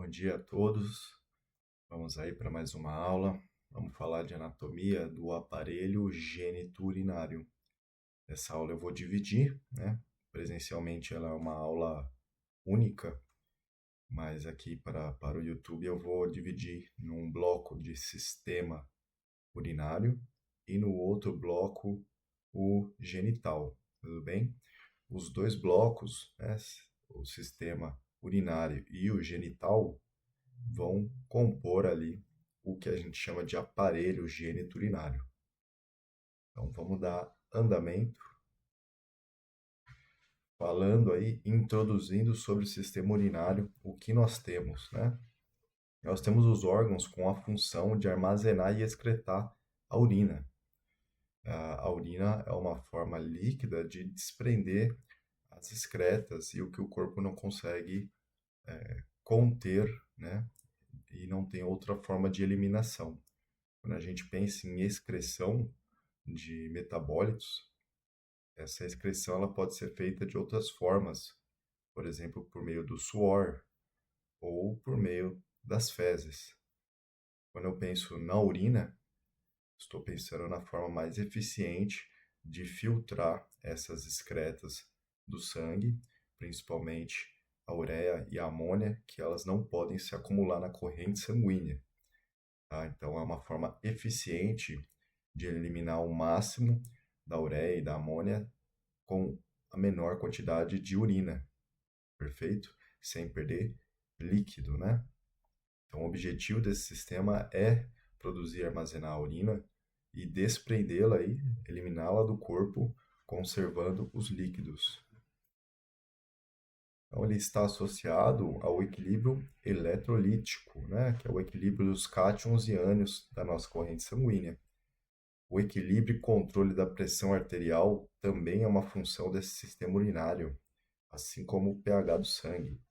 Bom dia a todos. Vamos aí para mais uma aula. Vamos falar de anatomia do aparelho geniturinário. Essa aula eu vou dividir, né? Presencialmente ela é uma aula única, mas aqui para o YouTube eu vou dividir num bloco de sistema urinário e no outro bloco o genital, tudo bem? Os dois blocos, né, o sistema urinário e o genital, vão compor ali o que a gente chama de aparelho geniturinário. Então vamos dar andamento, falando aí, introduzindo sobre o sistema urinário, o que nós temos, né? Nós temos os órgãos com a função de armazenar e excretar a urina. A urina é uma forma líquida de desprender as excretas e o que o corpo não consegue conter, né? E não tem outra forma de eliminação. Quando a gente pensa em excreção de metabólitos, essa excreção ela pode ser feita de outras formas, por exemplo, por meio do suor ou por meio das fezes. Quando eu penso na urina, estou pensando na forma mais eficiente de filtrar essas excretas do sangue, principalmente a ureia e a amônia, que elas não podem se acumular na corrente sanguínea. Tá? Então, é uma forma eficiente de eliminar o máximo da ureia e da amônia com a menor quantidade de urina, perfeito? Sem perder líquido, né? Então, o objetivo desse sistema é produzir e armazenar a urina e desprendê-la e eliminá-la do corpo, conservando os líquidos. Então, ele está associado ao equilíbrio eletrolítico, né? Que é o equilíbrio dos cátions e ânions da nossa corrente sanguínea. O equilíbrio e controle da pressão arterial também é uma função desse sistema urinário, assim como o pH do sangue.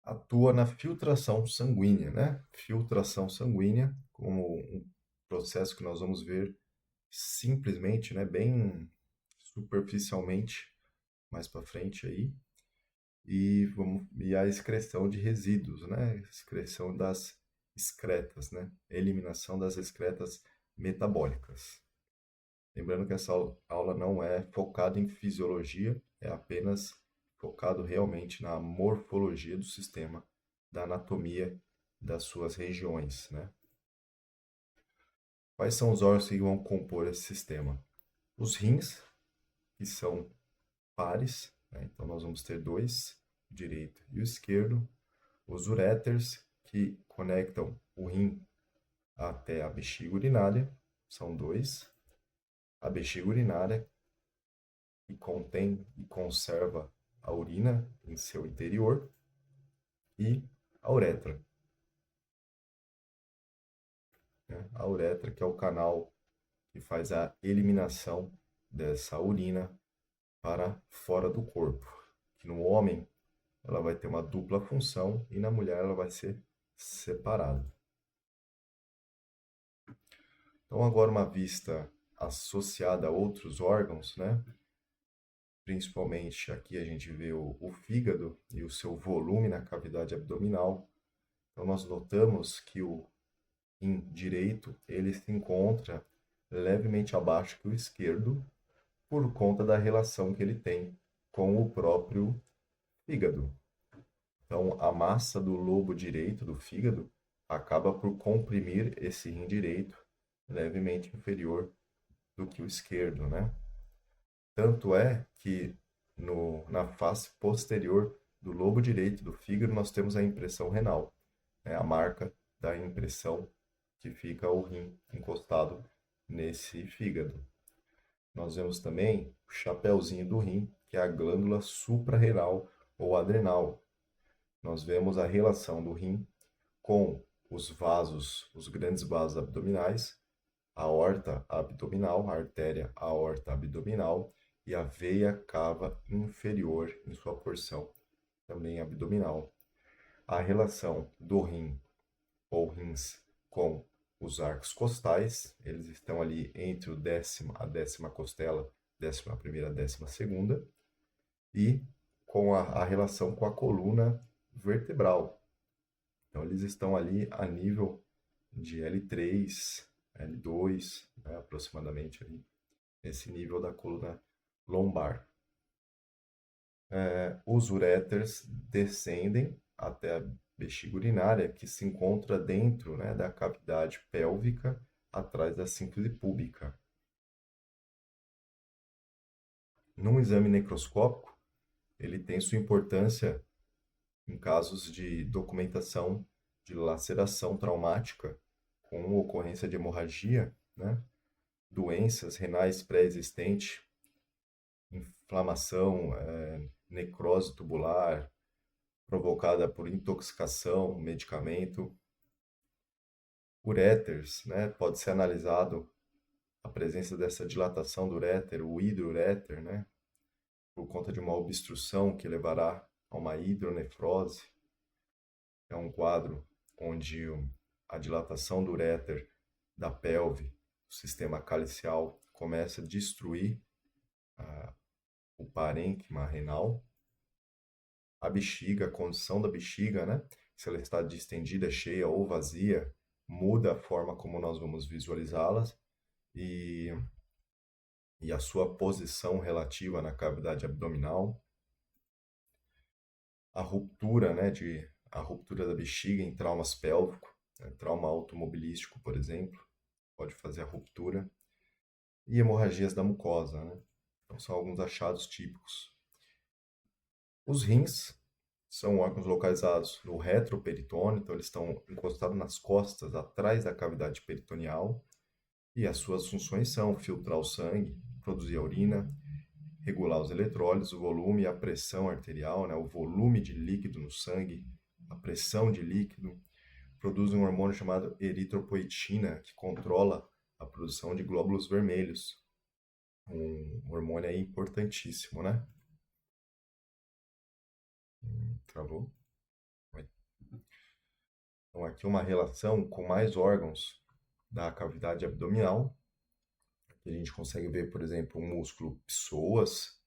Atua na filtração sanguínea, né? Filtração sanguínea, como um processo que nós vamos ver simplesmente, né? Bem superficialmente mais para frente aí. E a excreção de resíduos, né? Excreção das excretas, né? Eliminação das excretas metabólicas. Lembrando que essa aula não é focada em fisiologia, é apenas focado realmente na morfologia do sistema, da anatomia das suas regiões, né? Quais são os órgãos que vão compor esse sistema? Os rins, que são pares, né? Então nós vamos ter dois, o direito e o esquerdo. Os uréteres, que conectam o rim até a bexiga urinária, são dois. A bexiga urinária, que contém e conserva a urina em seu interior, e a uretra. Né? A uretra, que é o canal que faz a eliminação dessa urina para fora do corpo. Que no homem ela vai ter uma dupla função e na mulher ela vai ser separada. Então agora uma vista associada a outros órgãos, né? Principalmente aqui a gente vê o fígado e o seu volume na cavidade abdominal. Então nós notamos que o rim direito ele se encontra levemente abaixo que o esquerdo por conta da relação que ele tem com o próprio fígado. Então a massa do lobo direito do fígado acaba por comprimir esse rim direito levemente inferior do que o esquerdo, né? Tanto é que na face posterior do lobo direito do fígado nós temos a impressão renal, né? A marca da impressão que fica o rim encostado nesse fígado. Nós vemos também o chapéuzinho do rim, que é a glândula suprarrenal ou adrenal. Nós vemos a relação do rim com os vasos, os grandes vasos abdominais, a aorta abdominal, a artéria aorta abdominal e a veia cava inferior em sua porção também abdominal. A relação do rim ou rins com os arcos costais, eles estão ali entre a décima costela, 11ª, 12ª, e com a relação com a coluna vertebral. Então, eles estão ali a nível de L3, L2, né, aproximadamente ali, esse nível da coluna lombar. Os uréteres descendem até a bexiga urinária, que se encontra dentro, né, da cavidade pélvica, atrás da síntese púbica. Num exame necroscópico, ele tem sua importância em casos de documentação de laceração traumática com ocorrência de hemorragia, né, doenças renais pré-existentes, inflamação, necrose tubular, provocada por intoxicação, medicamento. Uréteres, né? Pode ser analisado a presença dessa dilatação do uréter, o hidrouréter, né? Por conta de uma obstrução que levará a uma hidronefrose. É um quadro onde a dilatação do uréter da pelve, do sistema calicial, começa a destruir o parênquima renal. A bexiga, a condição da bexiga, né? Se ela está distendida, cheia ou vazia, muda a forma como nós vamos visualizá-las e a sua posição relativa na cavidade abdominal. A ruptura, né, a ruptura da bexiga em traumas pélvicos, né, trauma automobilístico, por exemplo, pode fazer a ruptura. E hemorragias da mucosa, né? Então são alguns achados típicos. Os rins são órgãos localizados no retroperitônio, então eles estão encostados nas costas, atrás da cavidade peritoneal, e as suas funções são filtrar o sangue, produzir a urina, regular os eletrólitos, o volume e a pressão arterial, né? O volume de líquido no sangue, a pressão de líquido, produz um hormônio chamado eritropoetina, que controla a produção de glóbulos vermelhos. Um hormônio aí importantíssimo, né? Travou? Então, aqui uma relação com mais órgãos da cavidade abdominal. Aqui a gente consegue ver, por exemplo, o músculo psoas,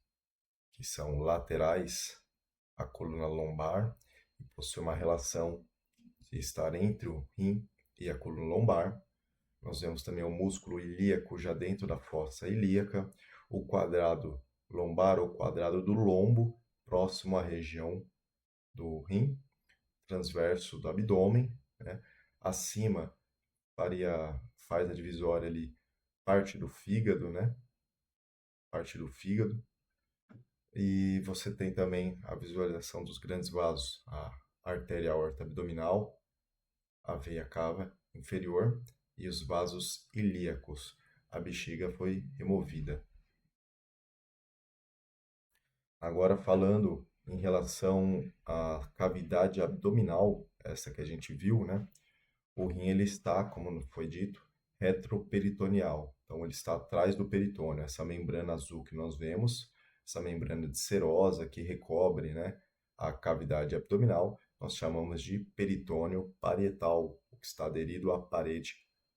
que são laterais à coluna lombar, e possui uma relação de estar entre o rim e a coluna lombar. Nós vemos também o músculo ilíaco já dentro da fossa ilíaca, o quadrado lombar ou quadrado do lombo, próximo à região do rim, transverso do abdômen, né? Acima faz a divisória ali, parte do fígado, né? Parte do fígado. E você tem também a visualização dos grandes vasos, a artéria aorta abdominal, a veia cava inferior e os vasos ilíacos. A bexiga foi removida. Agora falando em relação à cavidade abdominal, essa que a gente viu, né? O rim ele está, como foi dito, retroperitoneal. Então ele está atrás do peritônio, essa membrana azul que nós vemos, essa membrana de serosa que recobre, né, a cavidade abdominal, nós chamamos de peritônio parietal, o que está aderido à parede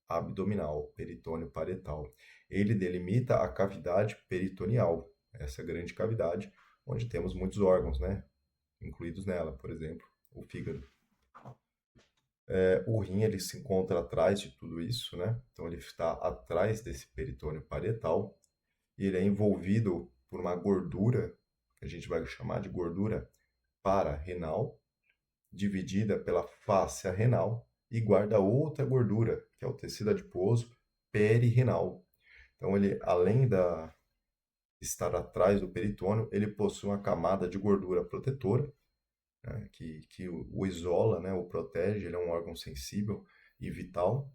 abdominal, peritônio parietal. Ele delimita a cavidade peritoneal, essa grande cavidade onde temos muitos órgãos, né, incluídos nela, por exemplo, o fígado. O rim ele se encontra atrás de tudo isso, né? Então ele está atrás desse peritônio parietal e ele é envolvido por uma gordura que a gente vai chamar de gordura pararenal, dividida pela fáscia renal e guarda outra gordura, que é o tecido adiposo perirenal. Então ele, além de estar atrás do peritônio, ele possui uma camada de gordura protetora, né, que o isola, né, o protege, ele é um órgão sensível e vital.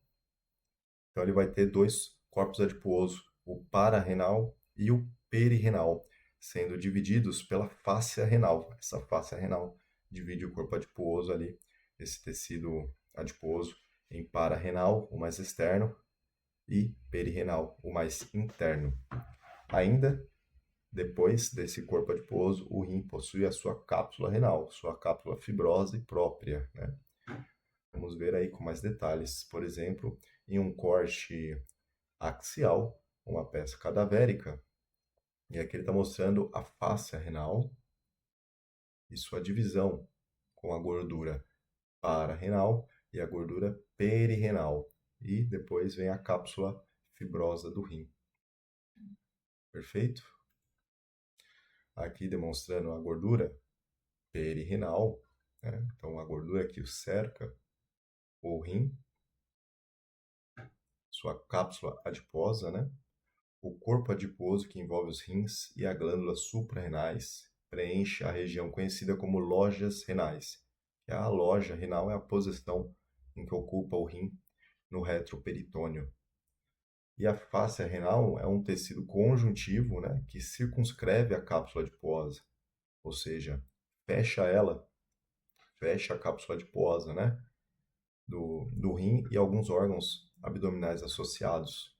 Então ele vai ter dois corpos adiposos, o pararenal e o perirenal, sendo divididos pela fáscia renal. Essa fáscia renal divide o corpo adiposo ali, esse tecido adiposo, em pararenal, o mais externo, e perirenal, o mais interno. Ainda depois desse corpo adiposo, o rim possui a sua cápsula renal, sua cápsula fibrosa e própria, né? Vamos ver aí com mais detalhes. Por exemplo, em um corte axial, uma peça cadavérica, e aqui ele está mostrando a fáscia renal, e sua divisão com a gordura para-renal e a gordura perirenal. E depois vem a cápsula fibrosa do rim. Perfeito? Aqui demonstrando a gordura perirenal, né? Então a gordura que cerca o rim, sua cápsula adiposa, né? O corpo adiposo que envolve os rins e a glândula suprarrenais preenche a região conhecida como lojas renais. A loja renal é a posição em que ocupa o rim no retroperitônio. E a fáscia renal é um tecido conjuntivo, né, que circunscreve a cápsula adiposa, ou seja, fecha ela, fecha a cápsula adiposa, né, do rim e alguns órgãos abdominais associados.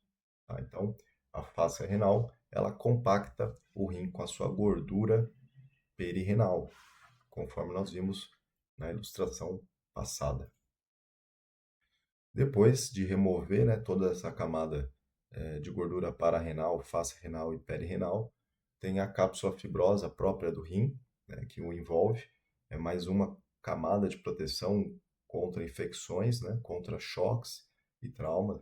Tá? Então, a fáscia renal, ela compacta o rim com a sua gordura perirenal, conforme nós vimos na ilustração passada. Depois de remover, né, toda essa camada de gordura pararenal, fáscia renal e perirenal, tem a cápsula fibrosa própria do rim, né, que o envolve. É mais uma camada de proteção contra infecções, né, contra choques e trauma.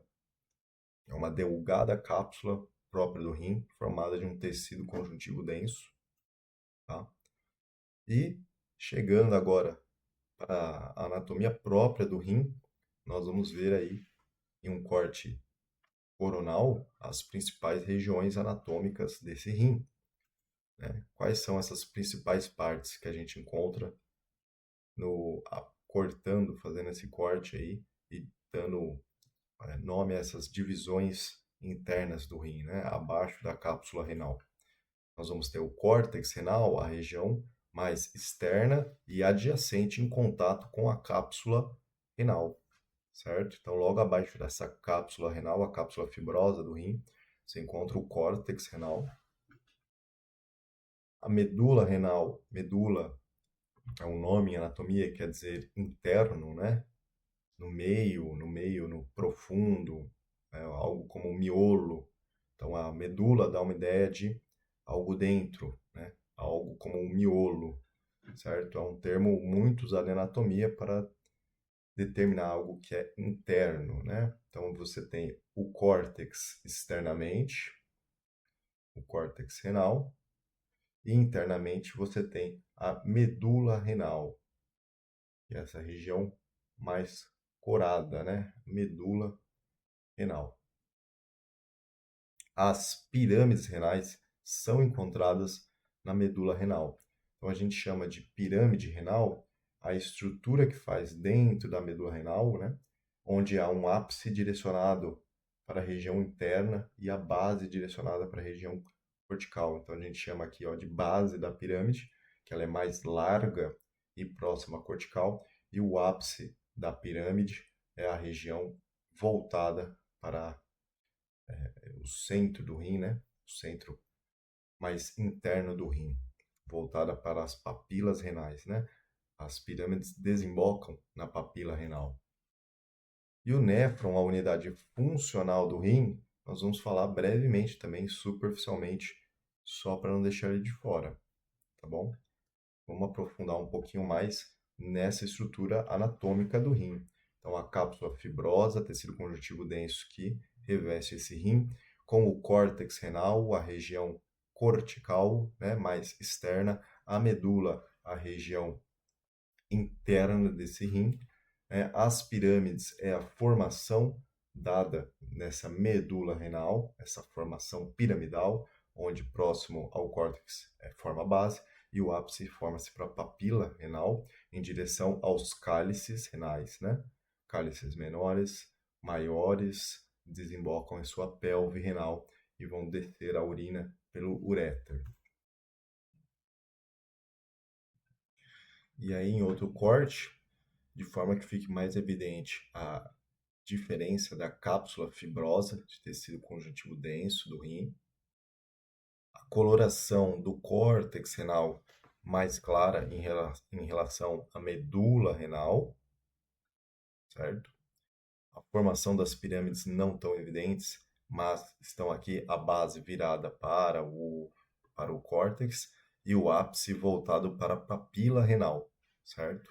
É uma delgada cápsula própria do rim, formada de um tecido conjuntivo denso. Tá? E chegando agora para a anatomia própria do rim, nós vamos ver aí em um corte coronal as principais regiões anatômicas desse rim. Né? Quais são essas principais partes que a gente encontra cortando, fazendo esse corte aí e dando nome a essas divisões internas do rim, né? Abaixo da cápsula renal. Nós vamos ter o córtex renal, a região mais externa e adjacente em contato com a cápsula renal, certo? Então, logo abaixo dessa cápsula renal, a cápsula fibrosa do rim, você encontra o córtex renal. A medula renal, medula é um nome em anatomia, quer dizer interno, né? No meio, no profundo, né? Algo como um miolo. Então, a medula dá uma ideia de algo dentro, né? Algo como um miolo, certo? É um termo muito usado em anatomia para determinar algo que é interno, né? Então, você tem o córtex externamente, o córtex renal, e internamente você tem a medula renal, que é essa região mais corada, né? Medula renal. As pirâmides renais são encontradas na medula renal. Então a gente chama de pirâmide renal a estrutura que faz dentro da medula renal, né? Onde há um ápice direcionado para a região interna e a base direcionada para a região cortical. Então a gente chama aqui, ó, de base da pirâmide, que ela é mais larga e próxima à cortical, e o ápice da pirâmide é a região voltada para o centro do rim, né? O centro mais interno do rim, voltada para as papilas renais, né? As pirâmides desembocam na papila renal. E o néfron, a unidade funcional do rim, nós vamos falar brevemente também, superficialmente, só para não deixar ele de fora, tá bom? Vamos aprofundar um pouquinho mais nessa estrutura anatômica do rim. Então, a cápsula fibrosa, tecido conjuntivo denso que reveste esse rim, com o córtex renal, a região cortical, né, mais externa, a medula, a região interna desse rim. As pirâmides é a formação dada nessa medula renal, essa formação piramidal, onde próximo ao córtex forma a base, e o ápice forma-se para a papila renal, em direção aos cálices renais, né? Cálices menores, maiores, desembocam em sua pelve renal e vão descer a urina pelo uréter. E aí, em outro corte, de forma que fique mais evidente a diferença da cápsula fibrosa de tecido conjuntivo denso do rim, a coloração do córtex renal mais clara em relação à medula renal, certo? A formação das pirâmides não tão evidentes, mas estão aqui a base virada para o córtex, e o ápice voltado para a papila renal, certo?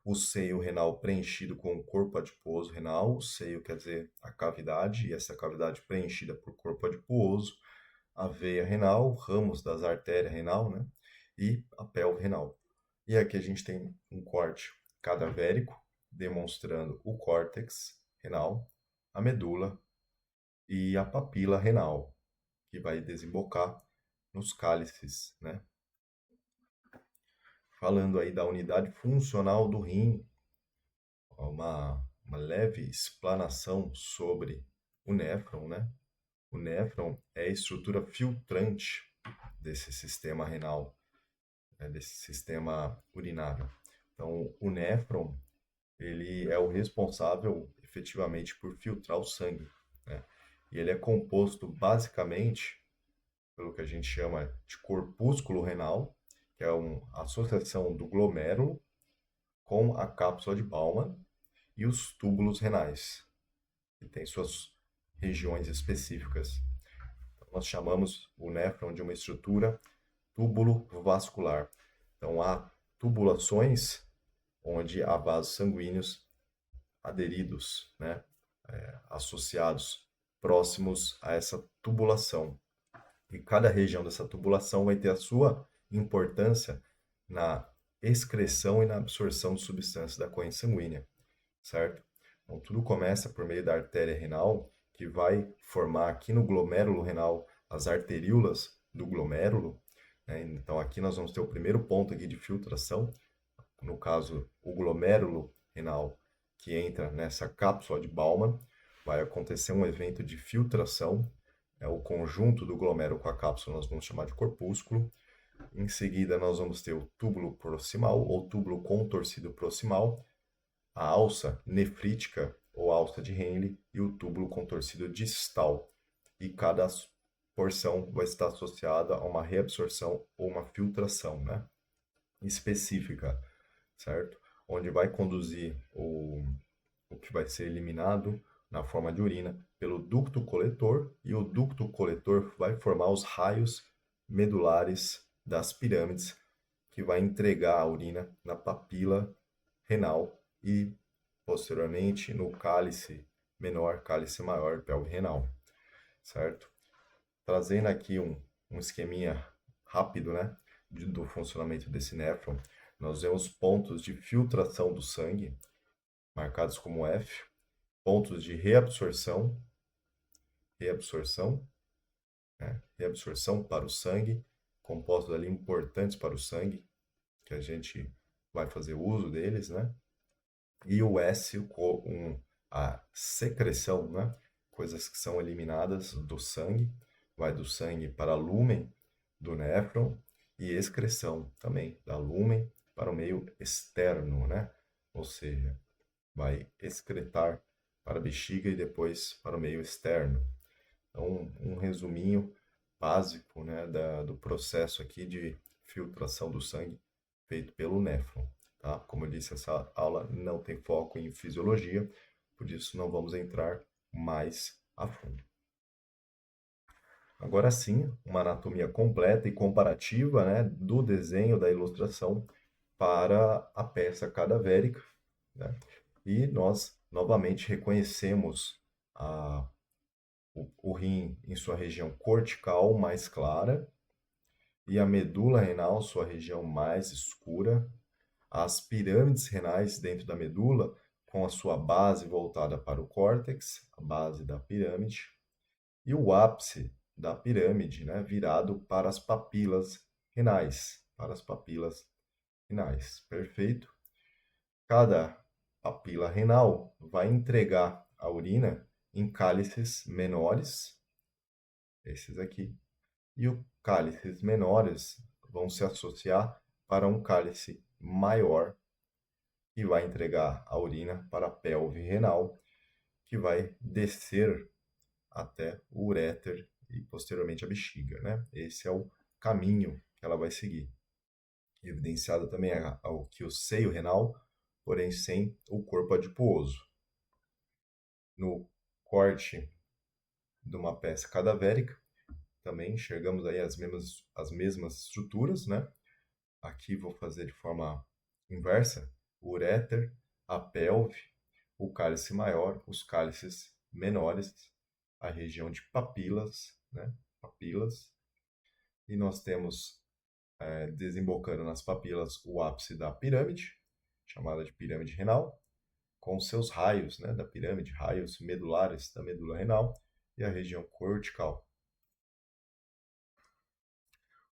O seio renal preenchido com o corpo adiposo renal, o seio quer dizer a cavidade, e essa cavidade preenchida por corpo adiposo, a veia renal, ramos das artérias renal, né? E a pelve renal. E aqui a gente tem um corte cadavérico, demonstrando o córtex renal, a medula e a papila renal, que vai desembocar nos cálices, né? Falando aí da unidade funcional do rim, uma leve explanação sobre o néfron, né? O néfron é a estrutura filtrante desse sistema renal, né? Desse sistema urinário. Então, o néfron, ele é o responsável efetivamente por filtrar o sangue, né? E ele é composto basicamente pelo que a gente chama de corpúsculo renal, que é uma associação do glomérulo com a cápsula de Bowman e os túbulos renais, que têm suas regiões específicas. Então, nós chamamos o néfron de uma estrutura túbulo-vascular. Então, há tubulações onde há vasos sanguíneos aderidos, né, associados, próximos a essa tubulação. E cada região dessa tubulação vai ter a sua importância na excreção e na absorção de substâncias da corrente sanguínea, certo? Então, tudo começa por meio da artéria renal, que vai formar aqui no glomérulo renal as arteríolas do glomérulo, né? Então, aqui nós vamos ter o primeiro ponto aqui de filtração, no caso, o glomérulo renal, que entra nessa cápsula de Bowman, vai acontecer um evento de filtração, o conjunto do glomérulo com a cápsula nós vamos chamar de corpúsculo. Em seguida, nós vamos ter o túbulo proximal, ou túbulo contorcido proximal, a alça nefrítica, ou alça de Henle, e o túbulo contorcido distal. E cada porção vai estar associada a uma reabsorção ou uma filtração, né, específica, certo? Onde vai conduzir o que vai ser eliminado na forma de urina pelo ducto coletor, e o ducto coletor vai formar os raios medulares das pirâmides, que vai entregar a urina na papila renal e, posteriormente, no cálice menor, cálice maior, pelve renal, certo? Trazendo aqui um esqueminha rápido, né, do funcionamento desse néfron, nós vemos pontos de filtração do sangue, marcados como F, pontos de reabsorção, né, reabsorção para o sangue, compostos ali importantes para o sangue, que a gente vai fazer uso deles, né? E o S, a secreção, né? Coisas que são eliminadas do sangue, vai do sangue para lumen do néfron, e excreção também, da lumen para o meio externo, né? Ou seja, vai excretar para a bexiga e depois para o meio externo. Então, um resuminho básico, né, do processo aqui de filtração do sangue feito pelo néfron. Tá? Como eu disse, essa aula não tem foco em fisiologia, por isso não vamos entrar mais a fundo. Agora sim, uma anatomia completa e comparativa, né, do desenho da ilustração para a peça cadavérica, né? E nós novamente reconhecemos o rim em sua região cortical mais clara e a medula renal, sua região mais escura, as pirâmides renais dentro da medula, com a sua base voltada para o córtex, a base da pirâmide, e o ápice da pirâmide, né, virado para as papilas renais, perfeito? Cada papila renal vai entregar a urina em cálices menores, esses aqui, e os cálices menores vão se associar para um cálice maior, que vai entregar a urina para a pelve renal, que vai descer até o uréter e posteriormente a bexiga, né? Esse é o caminho que ela vai seguir. Evidenciado também que o seio renal, porém sem o corpo adiposo. No corte de uma peça cadavérica, também enxergamos aí as mesmas estruturas, né? Aqui vou fazer de forma inversa: o uréter, a pelve, o cálice maior, os cálices menores, a região de papilas, né? Papilas. E nós temos, desembocando nas papilas, o ápice da pirâmide, chamada de pirâmide renal, com seus raios, né, da pirâmide, raios medulares da medula renal e a região cortical.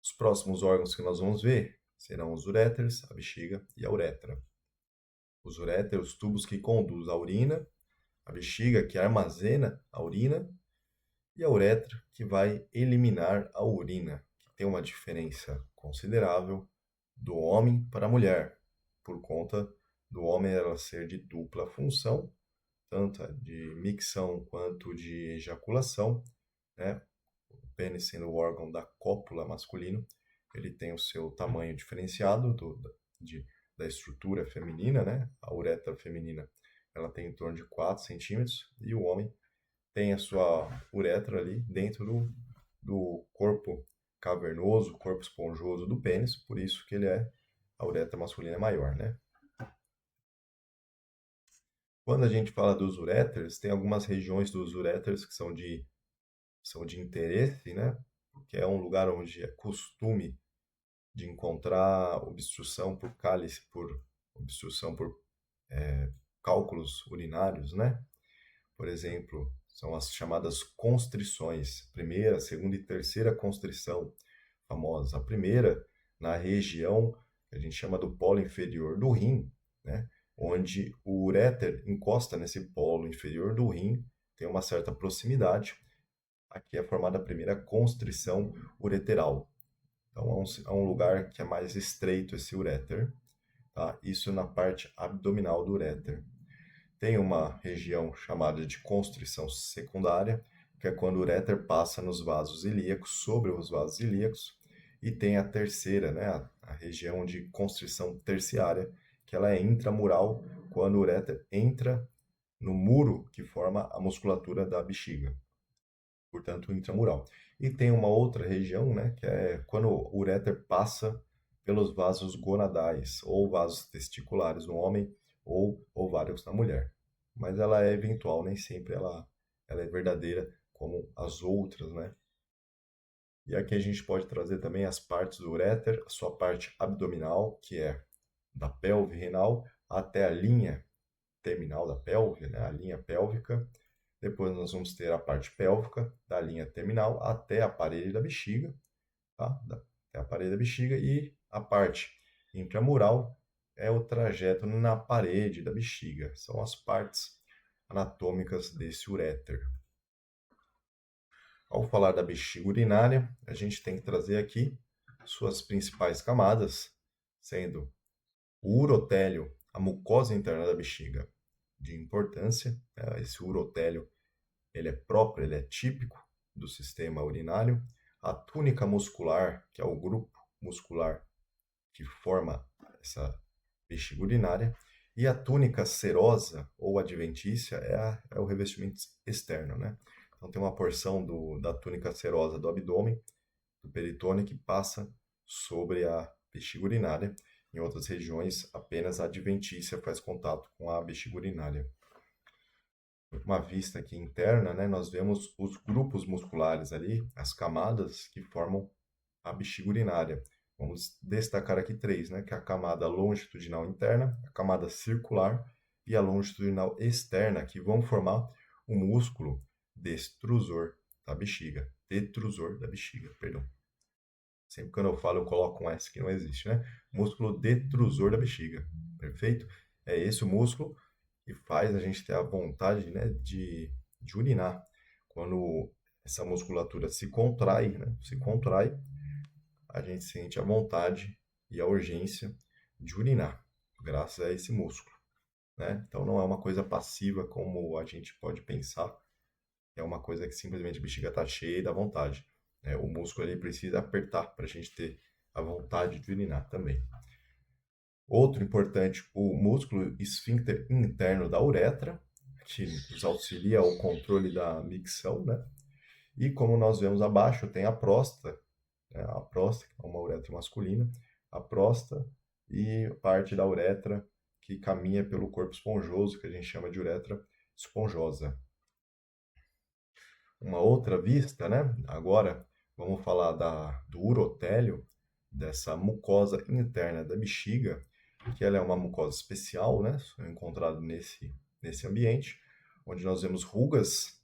Os próximos órgãos que nós vamos ver serão os uréteres, a bexiga e a uretra. Os uréteres, os tubos que conduzem a urina, a bexiga que armazena a urina e a uretra que vai eliminar a urina, que tem uma diferença considerável do homem para a mulher, por conta do homem ela ser de dupla função, tanto de micção quanto de ejaculação, né? O pênis sendo o órgão da cópula masculino, ele tem o seu tamanho diferenciado de, da estrutura feminina, né? A uretra feminina, ela tem em torno de 4 centímetros e o homem tem a sua uretra ali dentro do corpo cavernoso, corpo esponjoso do pênis, por isso que a uretra masculina é maior, né? Quando a gente fala dos uréteres, tem algumas regiões dos uréteres que são de interesse, né? Porque é um lugar onde é costume de encontrar obstrução por cálice, por obstrução por cálculos urinários, né? Por exemplo, são as chamadas constrições, primeira, segunda e terceira constrição famosa. A primeira, na região que a gente chama do polo inferior do rim, né? Onde o uréter encosta nesse polo inferior do rim, tem uma certa proximidade. Aqui é formada a primeira constrição ureteral. Então é um lugar que é mais estreito esse uréter, tá? Isso na parte abdominal do uréter. Tem uma região chamada de constrição secundária, que é quando o uréter passa nos vasos ilíacos, sobre os vasos ilíacos, e tem a terceira, né, a região de constrição terciária, que ela é intramural, quando o uréter entra no muro que forma a musculatura da bexiga, portanto intramural. E tem uma outra região, né, que é quando o uréter passa pelos vasos gonadais, ou vasos testiculares no homem, ou ovários na mulher. Mas ela é eventual, nem sempre ela é verdadeira como as outras, né? E aqui a gente pode trazer também as partes do uréter, a sua parte abdominal, que é da pelve renal até a linha terminal da pelve, né? A linha pélvica. Depois nós vamos ter a parte pélvica, da linha terminal até a parede da bexiga, tá? Até a parede da bexiga. E a parte intramural é o trajeto na parede da bexiga. São as partes anatômicas desse uréter. Ao falar da bexiga urinária, a gente tem que trazer aqui suas principais camadas, sendo o urotélio, a mucosa interna da bexiga, de importância. Esse urotélio ele é próprio, ele é típico do sistema urinário. A túnica muscular, que é o grupo muscular que forma essa bexiga urinária, e a túnica serosa ou adventícia é o revestimento externo, né? Então tem uma porção da túnica serosa do abdômen, do peritônio, que passa sobre a bexiga urinária. Em outras regiões, apenas a adventícia faz contato com a bexiga urinária. Uma vista aqui interna, né, nós vemos os grupos musculares ali, as camadas que formam a bexiga urinária. Vamos destacar aqui três, né, que é a camada longitudinal interna, a camada circular e a longitudinal externa, que vão formar o músculo detrusor da bexiga. Detrusor da bexiga, perdão. Sempre que eu falo, eu coloco um S que não existe, né? Músculo detrusor da bexiga. Perfeito? É esse o músculo que faz a gente ter a vontade, né, de urinar. Quando essa musculatura se contrai, né, a gente sente a vontade e a urgência de urinar, graças a esse músculo, né? Então não é uma coisa passiva como a gente pode pensar, é uma coisa que simplesmente a bexiga está cheia e dá vontade, né? O músculo ele precisa apertar para a gente ter a vontade de urinar também. Outro importante, o músculo esfíncter interno da uretra, que nos auxilia ao controle da micção, né? E como nós vemos abaixo, tem a próstata, né? A próstata, que é uma uretra masculina, a próstata e parte da uretra que caminha pelo corpo esponjoso, que a gente chama de uretra esponjosa. Uma outra vista, né? Agora vamos falar do urotélio, dessa mucosa interna da bexiga, que ela é uma mucosa especial, né? Encontrada nesse ambiente, onde nós vemos rugas,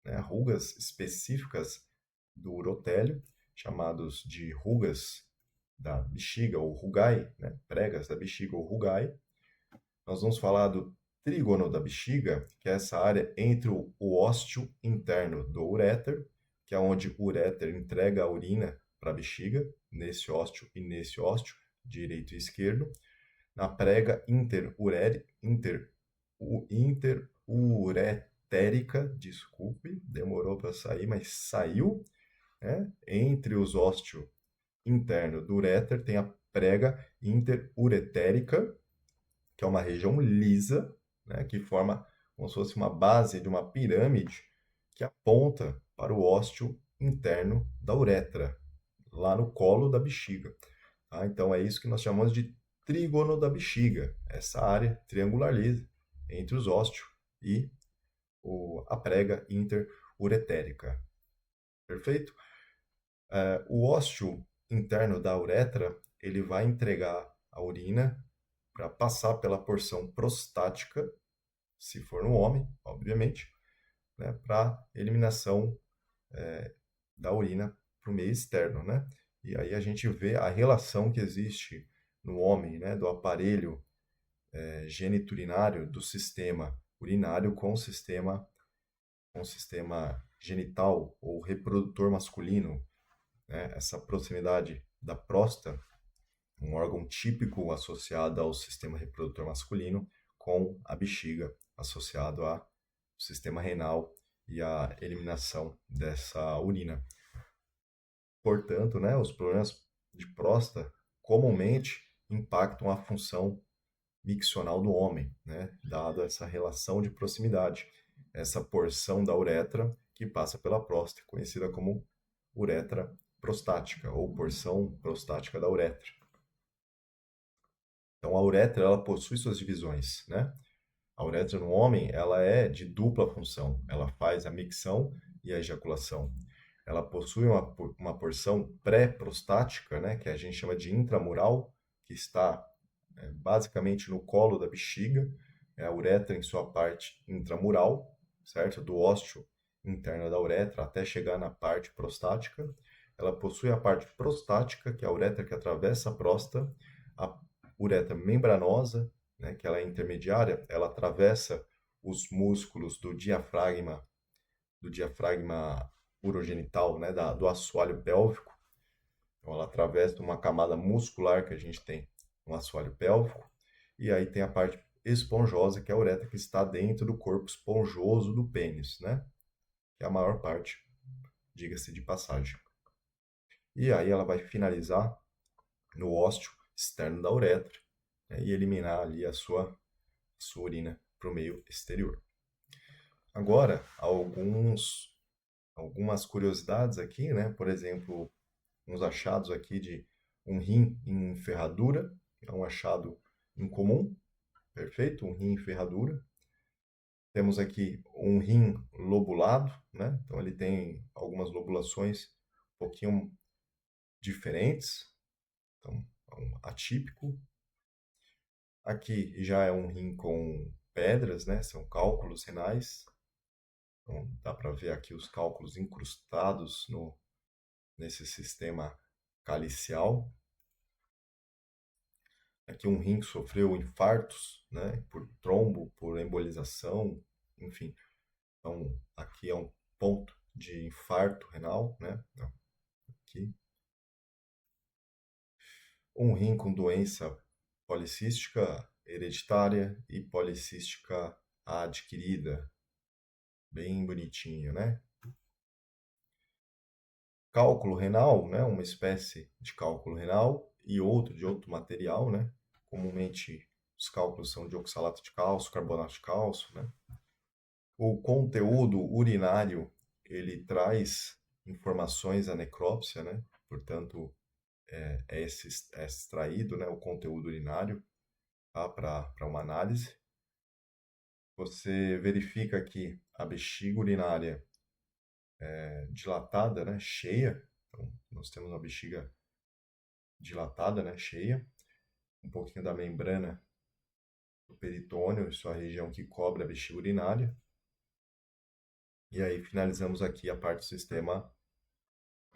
né? Rugas específicas do urotélio, chamados de rugas da bexiga ou rugae, né? Pregas da bexiga ou rugae. Nós vamos falar do trígono da bexiga, que é essa área entre o ósteo interno do uréter, que é onde o uréter entrega a urina para a bexiga, nesse ósteo e nesse ósteo, direito e esquerdo. Na prega interuretérica, desculpe, demorou para sair, mas saiu, né? Entre os ósteos internos do uréter tem a prega interuretérica, que é uma região lisa, né, que forma como se fosse uma base de uma pirâmide que aponta para o ósteo interno da uretra, lá no colo da bexiga. Tá? Então é isso que nós chamamos de trígono da bexiga, essa área triangular lisa entre os ósteos e a prega interuretérica. Perfeito? O ósteo interno da uretra ele vai entregar a urina para passar pela porção prostática, se for no homem, obviamente, né, para eliminação da urina para o meio externo, né? E aí a gente vê a relação que existe no homem, né, do aparelho geniturinário, do sistema urinário com o sistema genital ou reprodutor masculino, né? Essa proximidade da próstata, um órgão típico associado ao sistema reprodutor masculino, com a bexiga associado ao sistema renal e à eliminação dessa urina. Portanto, né, os problemas de próstata comumente impactam a função miccional do homem, né, dado essa relação de proximidade, essa porção da uretra que passa pela próstata, conhecida como uretra prostática ou porção prostática da uretra. Então, a uretra ela possui suas divisões, né? A uretra no homem ela é de dupla função. Ela faz a micção e a ejaculação. Ela possui uma porção pré-prostática, né, que a gente chama de intramural, que está basicamente no colo da bexiga. É a uretra em sua parte intramural, certo? Do ósteo interno da uretra até chegar na parte prostática. Ela possui a parte prostática, que é a uretra que atravessa a próstata, a uretra membranosa, né, que ela é intermediária, ela atravessa os músculos do diafragma urogenital, né, do assoalho pélvico. Então ela atravessa uma camada muscular que a gente tem no assoalho pélvico, e aí tem a parte esponjosa, que é a uretra que está dentro do corpo esponjoso do pênis, né? Que é a maior parte, diga-se de passagem. E aí ela vai finalizar no ósteo externo da uretra, né, e eliminar ali a sua urina para o meio exterior. Agora, algumas curiosidades aqui, né? Por exemplo, uns achados aqui de um rim em ferradura, é um achado incomum, perfeito? Um rim em ferradura. Temos aqui um rim lobulado, né? Então ele tem algumas lobulações um pouquinho diferentes, então é um atípico. Aqui já é um rim com pedras, né? São cálculos renais. Então dá para ver aqui os cálculos incrustados nesse sistema calicial. Aqui um rim que sofreu infartos, né? Por trombo, por embolização, enfim. Então aqui é um ponto de infarto renal, né? Aqui. Um rim com doença policística hereditária e policística adquirida. Bem bonitinho, né? Cálculo renal, né? Uma espécie de cálculo renal e outro de outro material, né? Comumente os cálculos são de oxalato de cálcio, carbonato de cálcio, né? O conteúdo urinário, ele traz informações à necrópsia, né? Portanto, é extraído, né, o conteúdo urinário, tá? Para uma análise. Você verifica aqui a bexiga urinária dilatada, né, cheia. Então, nós temos uma bexiga dilatada, né, cheia. Um pouquinho da membrana do peritônio, isso é a região que cobre a bexiga urinária. E aí finalizamos aqui a parte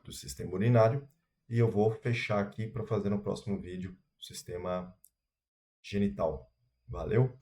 do sistema urinário. E eu vou fechar aqui para fazer no próximo vídeo o sistema genital. Valeu?